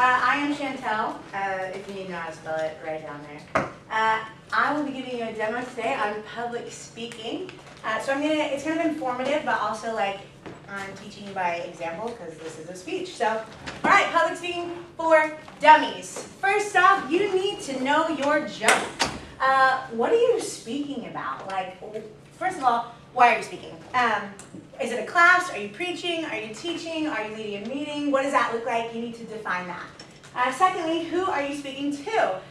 I am Chantel. If you need to know how to spell it, right down there. I will be giving you a demo today on public speaking. So it's kind of informative, but also I'm teaching you by example because this is a speech. So, all right, public speaking for dummies. First off, you need to know your joke. What are you speaking about? First of all, why are you speaking? Is it a class? Are you preaching? Are you teaching? Are you leading a meeting? What does that look like? You need to define that. Secondly, who are you speaking to?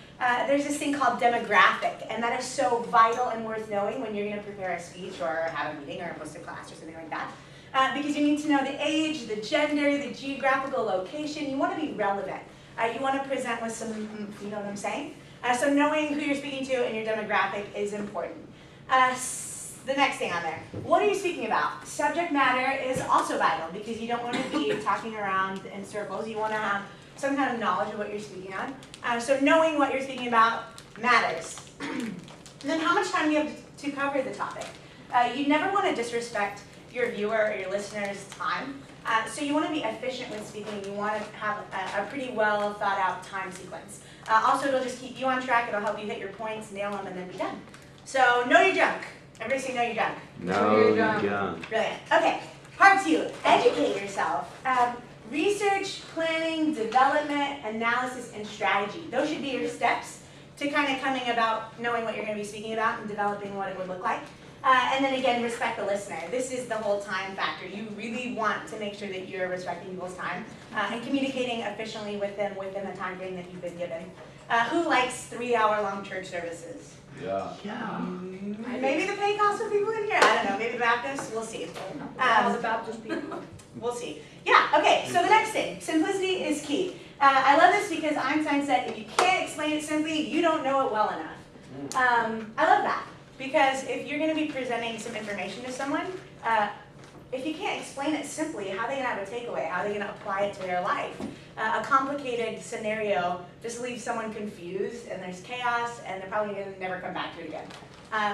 There's this thing called demographic, and that is so vital and worth knowing when you're going to prepare a speech or have a meeting or host a class or something like that. Because you need to know the age, the gender, the geographical location. You want to be relevant. You want to present with some, you know what I'm saying? So knowing who you're speaking to and your demographic is important. The next thing on there, what are you speaking about? Subject matter is also vital because you don't want to be talking around in circles. You want to have some kind of knowledge of what you're speaking on. So knowing what you're speaking about matters. And then how much time do you have to cover the topic? You never want to disrespect your viewer or your listener's time. So you want to be efficient with speaking. You want to have a pretty well thought out time sequence. Also, it'll just keep you on track. It'll help you hit your points, nail them, and then be done. So know your junk. Everybody say know your junk. Know your junk. Brilliant. Okay, part 2, educate yourself. Research, planning, development, analysis, and strategy. Those should be your steps to kind of coming about knowing what you're going to be speaking about and developing what it would look like. And then again, respect the listener. This is the whole time factor. You really want to make sure that you're respecting people's time and communicating efficiently with them within the time frame that you've been given. Who likes 3-hour-long church services? Yeah. Maybe the Pentecostal people in here. I don't know. Maybe the Baptists. We'll see. All the Baptist people. We'll see. Yeah. Okay. So the next thing, simplicity is key. I love this because Einstein said, if you can't explain it simply, you don't know it well enough. I love that because if you're going to be presenting some information to someone, if you can't explain it simply, how are they going to have a takeaway? How are they going to apply it to their life? A complicated scenario just leaves someone confused, and there's chaos, and they're probably going to never come back to it again.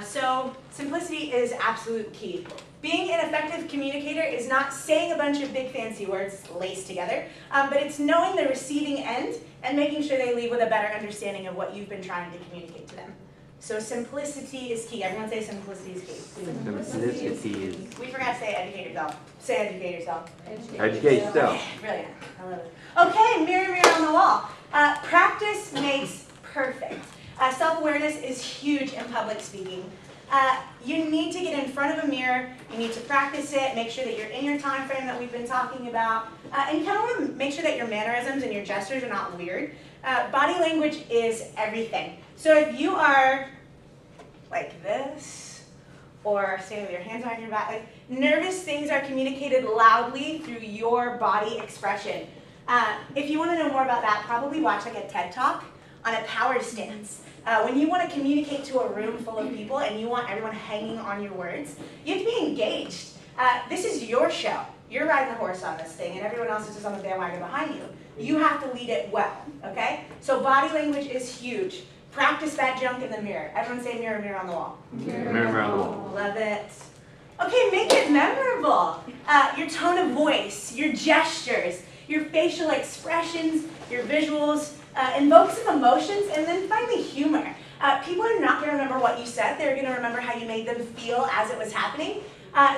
So simplicity is absolute key. Being an effective communicator is not saying a bunch of big fancy words laced together, but it's knowing the receiving end and making sure they leave with a better understanding of what you've been trying to communicate to them. So simplicity is key. Everyone say simplicity is key. Simplicity is. We forgot to say educate yourself. Say educate yourself. Educate yourself. Brilliant. I love it. Okay, mirror, mirror on the wall. Practice makes perfect. Self-awareness is huge in public speaking. You need to get in front of a mirror. You need to practice it. Make sure that you're in your time frame that we've been talking about. And you kind of want to make sure that your mannerisms and your gestures are not weird. Body language is everything. So if you are like this, or standing with your hands behind your back, nervous things are communicated loudly through your body expression. If you want to know more about that, probably watch a TED Talk on a power stance. When you want to communicate to a room full of people and you want everyone hanging on your words, you have to be engaged. This is your show. You're riding the horse on this thing, and everyone else is just on the bandwagon behind you. You have to lead it well, okay? So body language is huge. Practice that junk in the mirror. Everyone say mirror, mirror on the wall. Mirror on the wall. Love it. Okay, make it memorable. Your tone of voice, your gestures, your facial expressions, your visuals, invoke some emotions, and then finally humor. People are not going to remember what you said. They're going to remember how you made them feel as it was happening.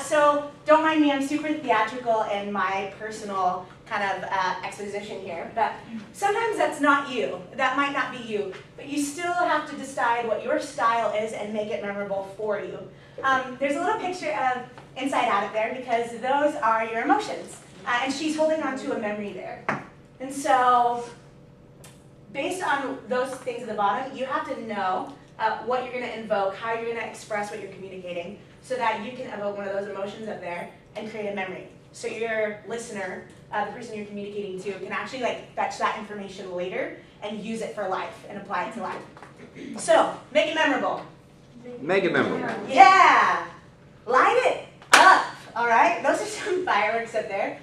So don't mind me, I'm super theatrical in my personal kind of exposition here, but sometimes that's not you. That might not be you, but you still have to decide what your style is and make it memorable for you. There's a little picture of Inside Out up there because those are your emotions, and she's holding on to a memory there. And so based on those things at the bottom, you have to know what you're going to invoke, how you're going to express what you're communicating, so that you can evoke one of those emotions up there and create a memory. So your listener, the person you're communicating to, can actually fetch that information later and use it for life and apply it to life. So make it memorable. Make it memorable. Yeah! Light it up, all right? Those are some fireworks up there.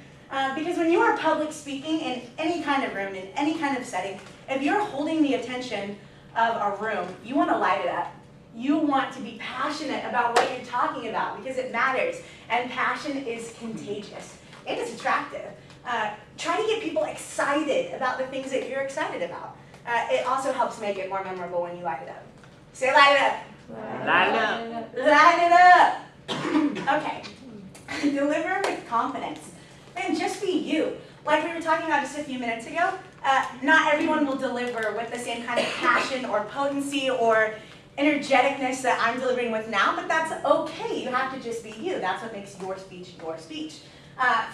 Because when you are public speaking in any kind of room, in any kind of setting, if you're holding the attention of a room, you want to light it up. You want to be passionate about what you're talking about because it matters. And passion is contagious. It is attractive. Try to get people excited about the things that you're excited about. It also helps make it more memorable when you light it up. Say light it up. Light it up. Light it up. Okay. Deliver with confidence. Man, just be you. Like we were talking about just a few minutes ago, not everyone will deliver with the same kind of passion or potency or energeticness that I'm delivering with now, but that's okay. You have to just be you. That's what makes your speech your speech.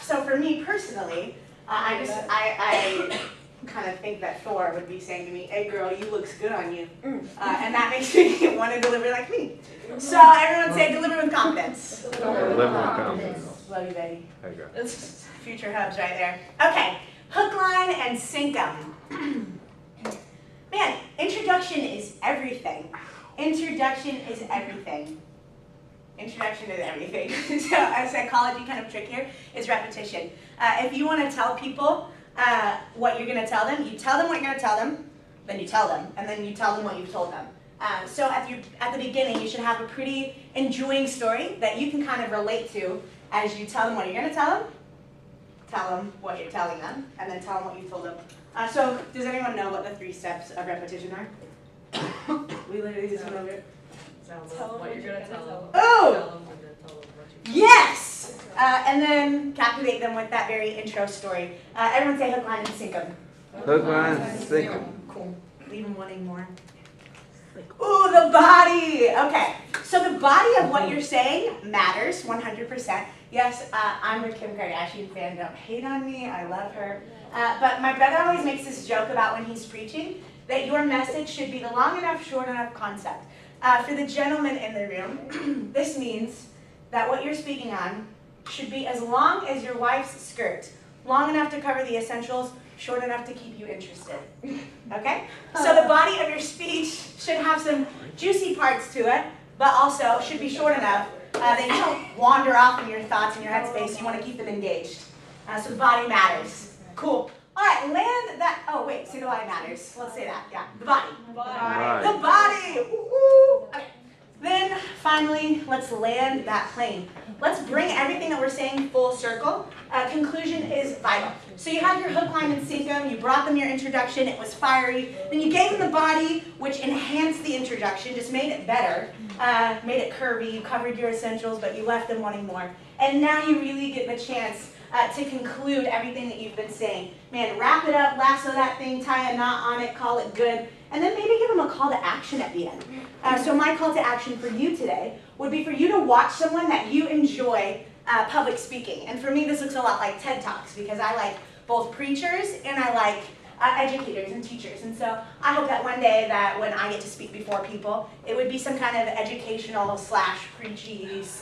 So for me personally, I kind of think that Thor would be saying to me, "Hey girl, you looks good on you." And that makes me want to deliver like me. So everyone say deliver with confidence. Deliver with confidence. Love you, Betty. There you go. It's future hubs right there. Okay, hook, line, and sink 'em. Man, introduction is everything. Introduction is everything. Introduction is everything. So a psychology kind of trick here is repetition. If you want to tell people what you're going to tell them, you tell them what you're going to tell them, then you tell them, and then you tell them what you've told them. So at the beginning, you should have a pretty enjoying story that you can kind of relate to as you tell them what you're going to tell them what you're telling them, and then tell them what you told them. So does anyone know what the 3 steps of repetition are? We literally just went over it. Tell them what you're gonna tell them. Oh! Tell them and then tell them what you Yes! And then captivate them with that very intro story. Everyone say hook, line, and sink 'em. Hook, line, sink 'em. Cool. Leave them wanting more. Ooh, the body! Okay, so the body of what you're saying matters 100%. Yes, I'm a Kim Kardashian fan. Don't hate on me. I love her. But my brother always makes this joke about when he's preaching that your message should be the long enough, short enough concept. For the gentlemen in the room, this means that what you're speaking on should be as long as your wife's skirt. Long enough to cover the essentials, short enough to keep you interested. Okay? So the body of your speech should have some juicy parts to it, but also should be short enough that you don't wander off in your thoughts and your headspace. You want to keep them engaged. So the body matters. Cool. All right, land that. Oh, wait, say the body matters. Let's say that. Yeah, the body. Right. The body. Woo-hoo. Okay. Then finally, let's land that plane. Let's bring everything that we're saying full circle. Conclusion is vital. So you have your hook, line, and sink 'em. You brought them your introduction. It was fiery. Then you gave them the body, which enhanced the introduction, just made it better, made it curvy. You covered your essentials, but you left them wanting more. And now you really get the chance to conclude everything that you've been saying. Man, wrap it up, lasso that thing, tie a knot on it, call it good, and then maybe give them a call to action at the end. So my call to action for you today would be for you to watch someone that you enjoy public speaking. And for me, this looks a lot like TED Talks because I like both preachers and I like educators and teachers. And so I hope that one day that when I get to speak before people, it would be some kind of educational / preachy /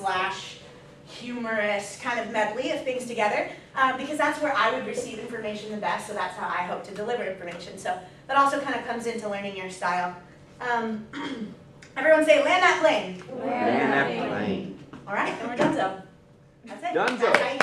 humorous kind of medley of things together, because that's where I would receive information the best, so that's how I hope to deliver information. So that also kind of comes into learning your style. Everyone say, land that plane. Land that plane. All right, then we're done. That's it. Donezo. That's how you